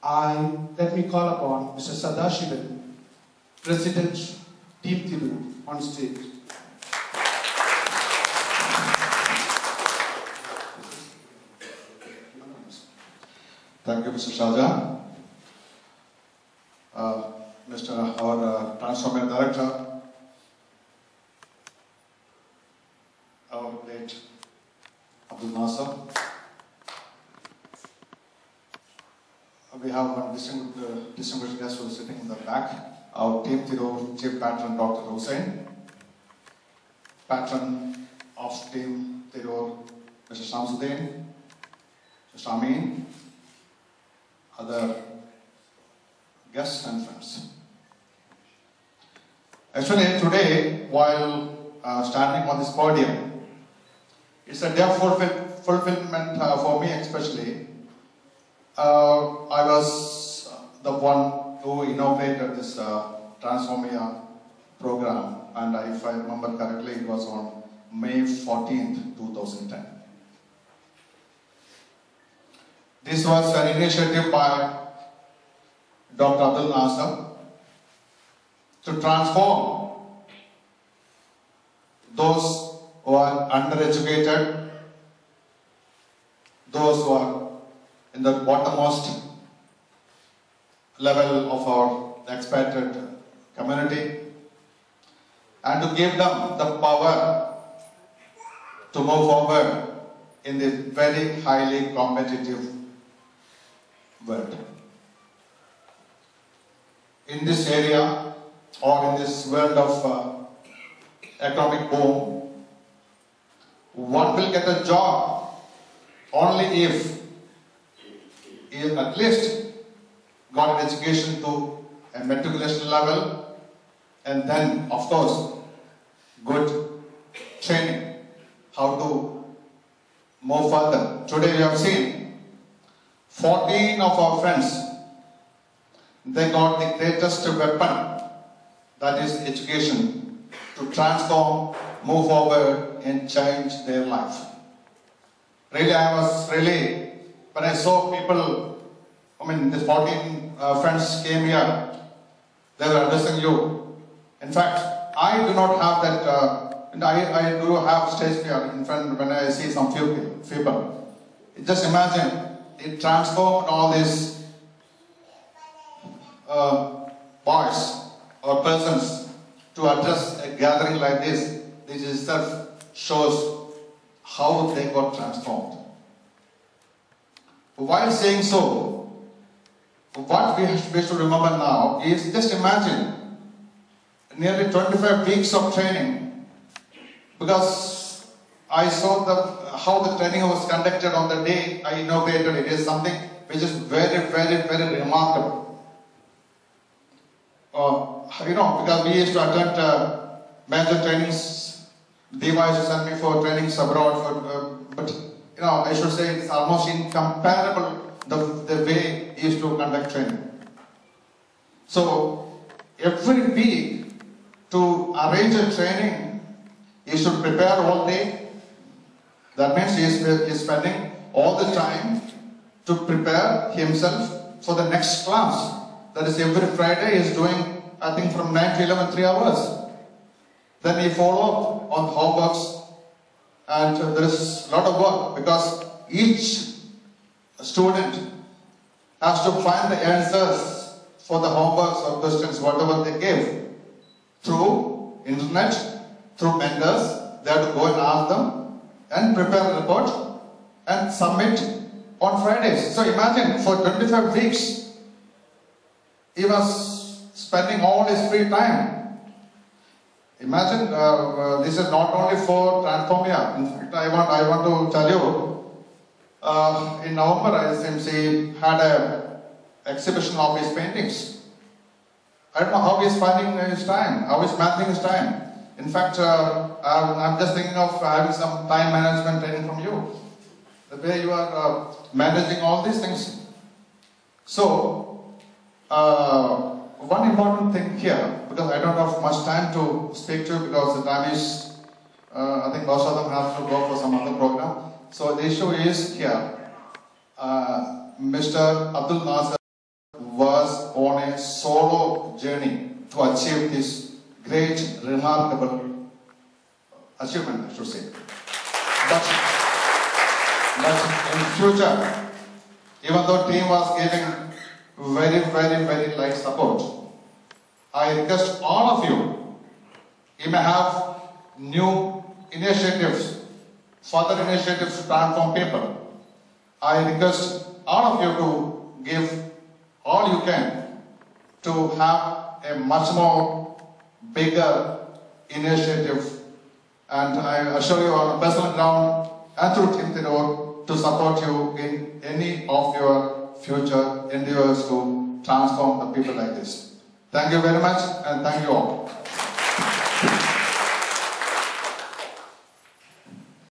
Let me call upon Mr. Sadashivan, President, Team Thiru, on stage. Thank you, Mr. Shahjahan. Our Transformer Director, our late Abdul Nasser. We have one distinguished guest who is sitting in the back. Our Team Thiru Chief Patron, Dr. Hussain. Patron of Team Thiru, Mr. Shamsuddin, Mr. Amin, other guests and friends. Actually, today, while standing on this podium, it's a day of fulfillment for me especially. I was the one who inaugurated this Transformia program, and if I remember correctly, it was on May 14th, 2010. This was an initiative by Dr. Abdul Nasser to transform those who are undereducated, those who are in the bottommost level of our expatriate community, and to give them the power to move forward in this very highly competitive world. In this area, or in this world of economic boom, one will get a job only if he at least got an education to a matriculation level, and then, of course, good training, how to move further. Today we have seen 14 of our friends, they got the greatest weapon, that is education, to transform, move forward and change their life. Really, when I saw people, these 14 friends came here, they were addressing you. In fact, I do not have that, and I do have stage fear in front when I see some few people. Just imagine, it transformed all these boys or persons to address a gathering like this. This itself shows how they got transformed. While saying so, what we should remember now is, just imagine nearly 25 weeks of training, because I saw how the training was conducted on the day I inaugurated it. It is something which is very, very, very remarkable. Because we used to attend major trainings, Deva used to send me for trainings abroad, but I should say it's almost incomparable the way he used to conduct training. So every week to arrange a training, he should prepare all day. That means he is spending all the time to prepare himself for the next class. That is, every Friday he is doing, I think, from 9 to 11, 3 hours. Then he follow up on homeworks, and there is a lot of work, because each student has to find the answers for the homeworks or questions, whatever they give, through internet, through mentors. They have to go and ask them and prepare a report and submit on Fridays. So imagine, for 25 weeks, he was spending all his free time. Imagine, this is not only for Transformia. In fact, I want to tell you, in November, ISMC had an exhibition of his paintings. I don't know how he's finding his time, how he's managing his time. In fact, I'm just thinking of having some time management training from you. The way you are managing all these things. So, one important thing here, because I don't have much time to speak to, because the time is, I think most of them have to go for some other program. So the issue is here, Mr. Abdul Nasser was on a solo journey to achieve this great, remarkable achievement, I should say. But in future, even though team was giving very light support, I request all of you, you may have new initiatives, further initiatives to transform people. I request all of you to give all you can to have a much more bigger initiative, and I assure you on personal ground and through Team Tirur to support you in any of your future endeavors to transform the people like this. Thank you very much, and thank you all.